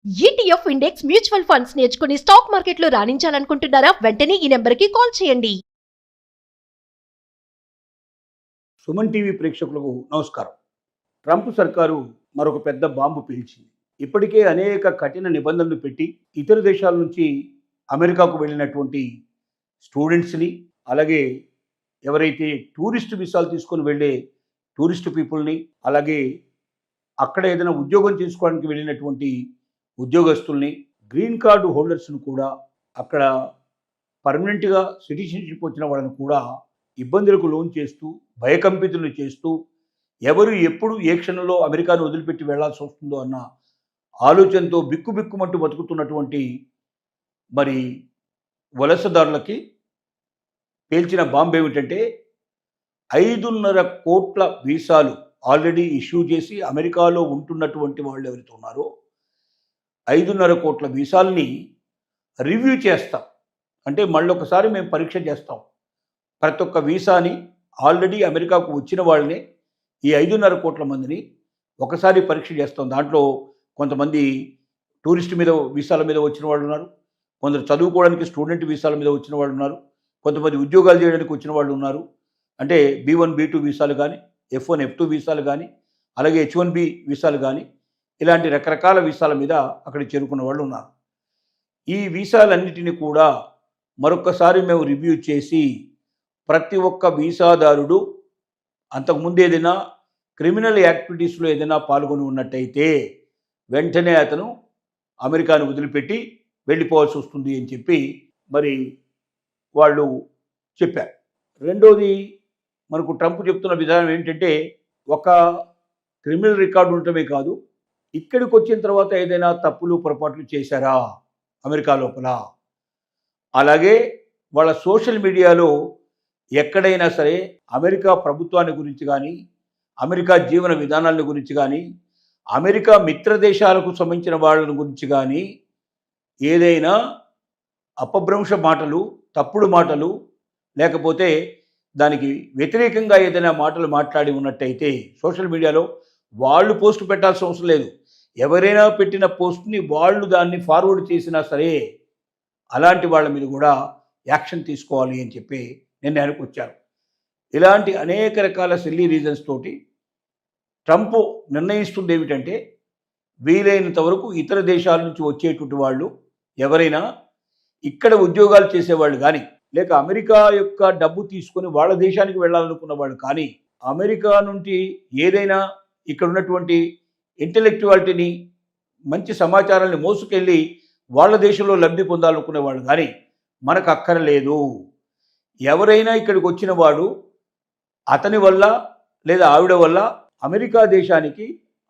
ETF index mutual funds నేర్చుకుని stock మార్కెట్లో రాణించాలనుకుంటున్నారా? వెంటనే ఈ నెంబర్కి కాల్ చేయండి. సుమన్ టీవీ ప్రేక్షకులకు నమస్కారం. ట్రంప్ సర్కారు మరొక పెద్ద బాంబు పేల్చింది. ఇప్పటికే అనేక కఠిన నిబంధనలు పెట్టి ఇతర దేశాల నుంచి అమెరికాకు వెళ్ళినటువంటి స్టూడెంట్స్ని, అలాగే ఎవరైతే టూరిస్ట్ వీసాలు తీసుకొని వెళ్ళే టూరిస్ట్ పీపుల్ని, అలాగే అక్కడ ఏదైనా ఉద్యోగం చేసుకోవడానికి వెళ్ళినటువంటి ఉద్యోగస్తుల్ని, గ్రీన్ కార్డు హోల్డర్స్ను కూడా, అక్కడ పర్మనెంట్గా సిటిజన్షిప్ వచ్చిన వాళ్ళని కూడా ఇబ్బందులకు లోన్ చేస్తూ, భయకంపితులు చేస్తూ, ఎవరు ఎప్పుడు ఏ క్షణంలో అమెరికాను వదిలిపెట్టి వెళ్లాల్సి వస్తుందో అన్న ఆలోచనతో బిక్కుబిక్కుమంటూ బతుకుతున్నటువంటి మరి వలసదారులకి పేల్చిన బాంబు ఏమిటంటే 5.5 కోట్ల వీసాలు ఆల్రెడీ ఇష్యూ చేసి అమెరికాలో ఉంటున్నటువంటి వాళ్ళు ఎవరైతే ఉన్నారో 5.5 కోట్ల వీసాలని రివ్యూ చేస్తాం. అంటే మళ్ళొకసారి మేము పరీక్ష చేస్తాం. ప్రతి ఒక్క వీసాని ఆల్రెడీ అమెరికాకు వచ్చిన వాళ్ళని, ఈ 5.5 కోట్ల మందిని ఒకసారి పరీక్ష చేస్తాం. దాంట్లో కొంతమంది టూరిస్ట్ మీద వీసాల మీద వచ్చిన వాళ్ళు ఉన్నారు, కొందరు చదువుకోవడానికి స్టూడెంట్ వీసాల మీద వచ్చిన వాళ్ళు ఉన్నారు, కొంతమంది ఉద్యోగాలు చేయడానికి వచ్చిన వాళ్ళు ఉన్నారు. అంటే B1 B2 వీసాలు కానీ, F1 F2 వీసాలు కానీ, అలాగే H1B వీసాలు కానీ, ఇలాంటి రకరకాల వీసాల మీద అక్కడికి చేరుకున్న వాళ్ళు ఉన్నారు. ఈ వీసాలన్నిటిని కూడా మరొక్కసారి మేము రివ్యూ చేసి ప్రతి ఒక్క వీసాదారుడు అంతకుముందు ఏదైనా క్రిమినల్ యాక్టివిటీస్లో ఏదైనా పాల్గొని ఉన్నట్టయితే వెంటనే అతను అమెరికాను వదిలిపెట్టి వెళ్ళిపోవాల్సి వస్తుంది అని చెప్పి మరి వాళ్ళు చెప్పారు. రెండోది, మనకు ట్రంప్ చెప్తున్న విధానం ఏంటంటే, ఒక క్రిమినల్ రికార్డు ఉండటమే కాదు, ఇక్కడికి వచ్చిన తర్వాత ఏదైనా తప్పులు పొరపాట్లు చేశారా అమెరికా లోపల, అలాగే వాళ్ళ సోషల్ మీడియాలో ఎక్కడైనా సరే అమెరికా ప్రభుత్వాన్ని గురించి కానీ, అమెరికా జీవన విధానాల గురించి కానీ, అమెరికా మిత్ర దేశాలకు సంబంధించిన వాళ్ళ గురించి కానీ ఏదైనా అపభ్రంశ మాటలు, తప్పుడు మాటలు, లేకపోతే దానికి వ్యతిరేకంగా ఏదైనా మాటలు మాట్లాడి ఉన్నట్టయితే సోషల్ మీడియాలో వాళ్ళు పోస్ట్ పెట్టాల్సిన అవసరం లేదు. ఎవరైనా పెట్టిన పోస్ట్ని వాళ్ళు దాన్ని ఫార్వర్డ్ చేసినా సరే అలాంటి వాళ్ళ మీద కూడా యాక్షన్ తీసుకోవాలి అని చెప్పి నిర్ణయానికి వచ్చారు. ఇలాంటి అనేక రకాల సిల్లీ రీజన్స్ తోటి ట్రంప్ నిర్ణయిస్తుంది ఏమిటంటే, వీలైనంత వరకు ఇతర దేశాల నుంచి వచ్చేటువంటి వాళ్ళు ఎవరైనా ఇక్కడ ఉద్యోగాలు చేసేవాళ్ళు కానీ, లేక అమెరికా యొక్క డబ్బు తీసుకొని వాళ్ళ దేశానికి వెళ్ళాలనుకున్న వాళ్ళు కానీ, అమెరికా నుండి ఏదైనా ఇక్కడ ఉన్నటువంటి ఇంటెలెక్చువాలిటీని, మంచి సమాచారాన్ని మోసుకెళ్ళి వాళ్ళ దేశంలో లబ్ధి పొందాలనుకునే వాళ్ళు కానీ మనకు అక్కర్లేదు. ఎవరైనా ఇక్కడికి వచ్చిన వాడు అతని వల్ల లేదా ఆవిడ వల్ల అమెరికా దేశానికి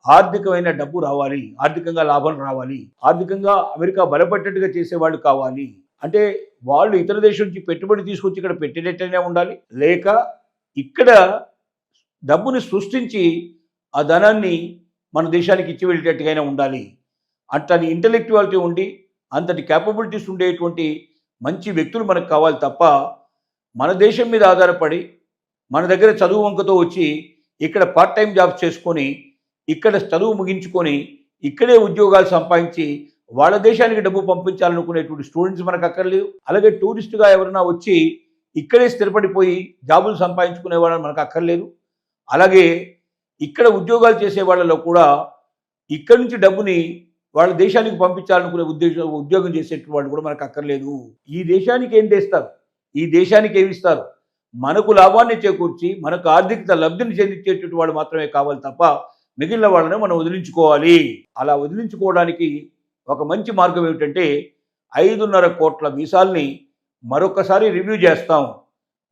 ఆర్థికమైన డబ్బు రావాలి, ఆర్థికంగా లాభం రావాలి, ఆర్థికంగా అమెరికా బలపడ్డట్టుగా చేసేవాళ్ళు కావాలి. అంటే వాళ్ళు ఇతర దేశం నుంచి పెట్టుబడి తీసుకొచ్చి ఇక్కడ పెట్టేటట్టనే ఉండాలి, లేక ఇక్కడ డబ్బుని సృష్టించి ఆ ధనాన్ని మన దేశానికి ఇచ్చి వెళ్ళేటట్టుగానే ఉండాలి. అంతటి ఇంటెలెక్చువాలిటీ ఉండి, అంతటి క్యాపబిలిటీస్ ఉండేటువంటి మంచి వ్యక్తులు మనకు కావాలి తప్ప, మన దేశం మీద ఆధారపడి మన దగ్గర చదువు వంకతో వచ్చి ఇక్కడ పార్ట్ టైం జాబ్స్ చేసుకొని, ఇక్కడ చదువు ముగించుకొని ఇక్కడే ఉద్యోగాలు సంపాదించి వాళ్ళ దేశానికి డబ్బు పంపించాలనుకునేటువంటి స్టూడెంట్స్ మనకు అక్కర్లేదు. అలాగే టూరిస్టుగా ఎవరైనా వచ్చి ఇక్కడే స్థిరపడిపోయి జాబులు సంపాదించుకునే వాళ్ళని మనకు అక్కర్లేదు. అలాగే ఇక్కడ ఉద్యోగాలు చేసే వాళ్ళలో కూడా ఇక్కడి నుంచి డబ్బుని వాళ్ళ దేశానికి పంపించాలనుకునే ఉద్యోగం చేసేటువంటి వాళ్ళు కూడా మనకు అక్కర్లేదు. ఈ దేశానికి ఏం తెస్తారు, ఈ దేశానికి ఏమి ఇస్తారు, మనకు లాభాన్ని చేకూర్చి మనకు ఆర్థిక లబ్ధిని చెందించేటువంటి వాళ్ళు మాత్రమే కావాలి తప్ప మిగిలిన వాళ్ళని మనం వదిలించుకోవాలి. అలా వదిలించుకోవడానికి ఒక మంచి మార్గం ఏమిటంటే, 5.5 కోట్ల వీసాల్ని మరొకసారి రివ్యూ చేస్తాం.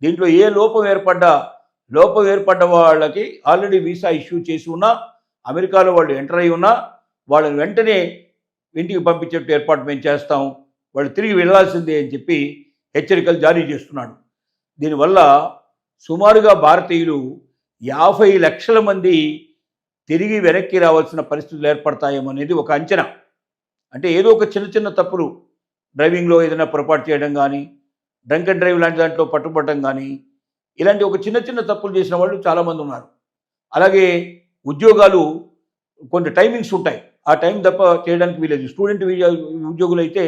దీంట్లో ఏ లోపం ఏర్పడ్డ వాళ్ళకి ఆల్రెడీ వీసా ఇష్యూ చేసి ఉన్నా, అమెరికాలో వాళ్ళు ఎంటర్ అయి ఉన్నా వాళ్ళని వెంటనే ఇంటికి పంపించేట్టు ఏర్పాటు మేము చేస్తాం, వాళ్ళు తిరిగి వెళ్లాల్సిందే అని చెప్పి హెచ్చరికలు జారీ చేస్తున్నాడు. దీనివల్ల సుమారుగా భారతీయులు 50 లక్షల మంది తిరిగి వెనక్కి రావాల్సిన పరిస్థితులు ఏర్పడతాయేమనేది ఒక అంచనా. అంటే ఏదో ఒక చిన్న చిన్న తప్పులు, డ్రైవింగ్లో ఏదైనా పొరపాటు చేయడం కానీ, డ్రంక్ అండ్ డ్రైవ్ లాంటి దాంట్లో పట్టుబట్టడం కానీ, ఇలాంటి ఒక చిన్న చిన్న తప్పులు చేసిన వాళ్ళు చాలామంది ఉన్నారు. అలాగే ఉద్యోగాలు కొన్ని టైమింగ్స్ ఉంటాయి. ఆ టైం తప్ప చేయడానికి వీలేదు. స్టూడెంట్ ఉద్యోగులు అయితే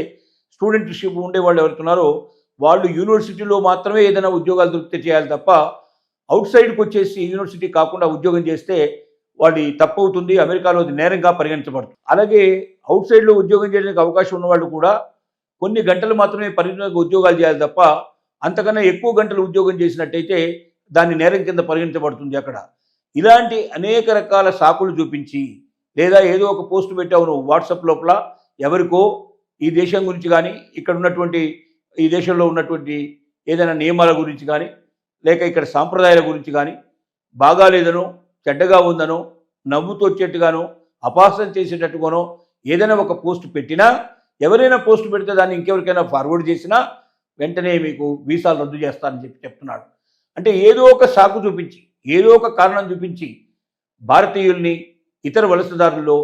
స్టూడెంట్షిప్ ఉండేవాళ్ళు ఎవరుతున్నారో వాళ్ళు యూనివర్సిటీలో మాత్రమే ఏదైనా ఉద్యోగాలు దొరికితే చేయాలి తప్ప అవుట్ సైడ్కి వచ్చేసి యూనివర్సిటీ కాకుండా ఉద్యోగం చేస్తే వాడి తప్పు అవుతుంది. అమెరికాలో అది నేరంగా పరిగణించబడుతుంది. అలాగే అవుట్ సైడ్లో ఉద్యోగం చేయడానికి అవకాశం ఉన్నవాళ్ళు కూడా కొన్ని గంటలు మాత్రమే పరిమితంగా ఉద్యోగాలు చేయాలి తప్ప అంతకన్నా ఎక్కువ గంటలు ఉద్యోగం చేసినట్టయితే దాన్ని నేరం కింద పరిగణించబడుతుంది. అక్కడ ఇలాంటి అనేక రకాల సాకులు చూపించి లేదా ఏదో ఒక పోస్ట్ పెట్టావు నువ్వు వాట్సాప్ లోపల ఎవరికో ఈ దేశం గురించి కానీ ఇక్కడ ఉన్నటువంటి ఈ దేశంలో ఉన్నటువంటి ఏదైనా నియమాల గురించి కానీ లేక ఇక్కడ సాంప్రదాయాల గురించి కానీ బాగాలేదనో చెడ్డగా ఉందనో నవ్వుతూ వచ్చేట్టుగానో అపహాస్యం చేసేటట్టుగానో ఏదైనా ఒక పోస్ట్ పెట్టినా ఎవరైనా పోస్ట్ పెడితే దాన్ని ఇంకెవరికైనా ఫార్వర్డ్ చేసినా వెంటనే మీకు వీసాలు రద్దు చేస్తారని చెప్తున్నాడు. అంటే ఏదో ఒక సాకు చూపించి ఏదో ఒక కారణం చూపించి భారతీయుల్ని ఇతర వలసదారుల్లో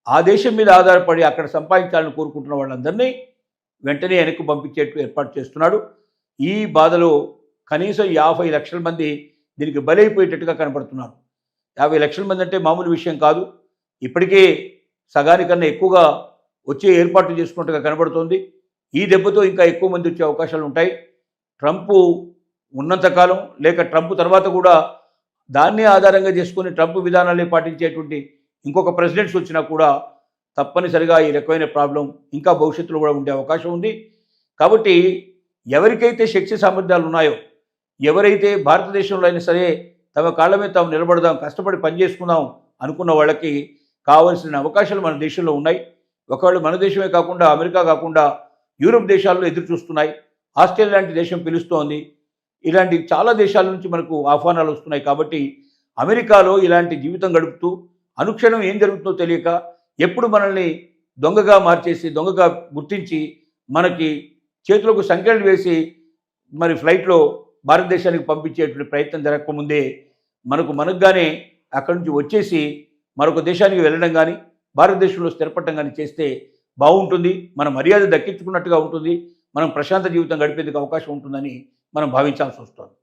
ఆ దేశం మీద ఆధారపడి అక్కడ సంపాదించాలని కోరుకుంటున్న వాళ్ళందరినీ వెంటనే వెనక్కి పంపించేట్టు ఏర్పాటు చేస్తున్నాడు. ఈ బాధలో కనీసం 50 లక్షల మంది దీనికి బలైపోయేటట్టుగా కనపడుతున్నారు. 50 లక్షల మంది అంటే మామూలు విషయం కాదు. ఇప్పటికే సగానికన్నా ఎక్కువగా వచ్చే ఏర్పాట్లు చేసుకున్నట్టుగా కనబడుతోంది. ఈ దెబ్బతో ఇంకా ఎక్కువ మంది వచ్చే అవకాశాలు ఉంటాయి. ట్రంప్ ఉన్నంతకాలం లేక ట్రంప్ తర్వాత కూడా దాన్నే ఆధారంగా చేసుకుని ట్రంప్ విధానాలే పాటించేటువంటి ఇంకొక ప్రెసిడెంట్స్ వచ్చినా కూడా తప్పనిసరిగా ఈ రకమైన ప్రాబ్లం ఇంకా భవిష్యత్తులో కూడా ఉండే అవకాశం ఉంది. కాబట్టి ఎవరికైతే శక్తి సామర్థ్యాలు ఉన్నాయో ఎవరైతే భారతదేశంలో అయినా సరే తమ కాళ్ళ మీద తాము నిలబడదాం కష్టపడి పనిచేసుకుందాం అనుకున్న వాళ్ళకి కావాల్సిన అవకాశాలు మన దేశంలో ఉన్నాయి. ఒకవేళ మన దేశమే కాకుండా అమెరికా కాకుండా యూరోప్ దేశాల్లో ఎదురు చూస్తున్నాయి. ఆస్ట్రేలియా లాంటి దేశం పిలుస్తోంది. ఇలాంటి చాలా దేశాల నుంచి మనకు ఆహ్వానాలు వస్తున్నాయి. కాబట్టి అమెరికాలో ఇలాంటి జీవితం గడుపుతూ అనుక్షణం ఏం జరుగుతుందో తెలియక ఎప్పుడు మనల్ని దొంగగా మార్చేసి దొంగగా గుర్తించి మనకి చేతులకు సంఖ్యలు వేసి మరి ఫ్లైట్లో భారతదేశానికి పంపించేటువంటి ప్రయత్నం జరగకముందే మనకుగానే అక్కడి నుంచి వచ్చేసి మరొక దేశానికి వెళ్ళడం కానీ భారతదేశంలో స్థిరపడటం కానీ చేస్తే బాగుంటుంది. మన మర్యాద దక్కించుకున్నట్టుగా ఉంటుంది. మనం ప్రశాంత జీవితం గడిపేందుకు అవకాశం ఉంటుందని మనం భావించాల్సి వస్తుంది.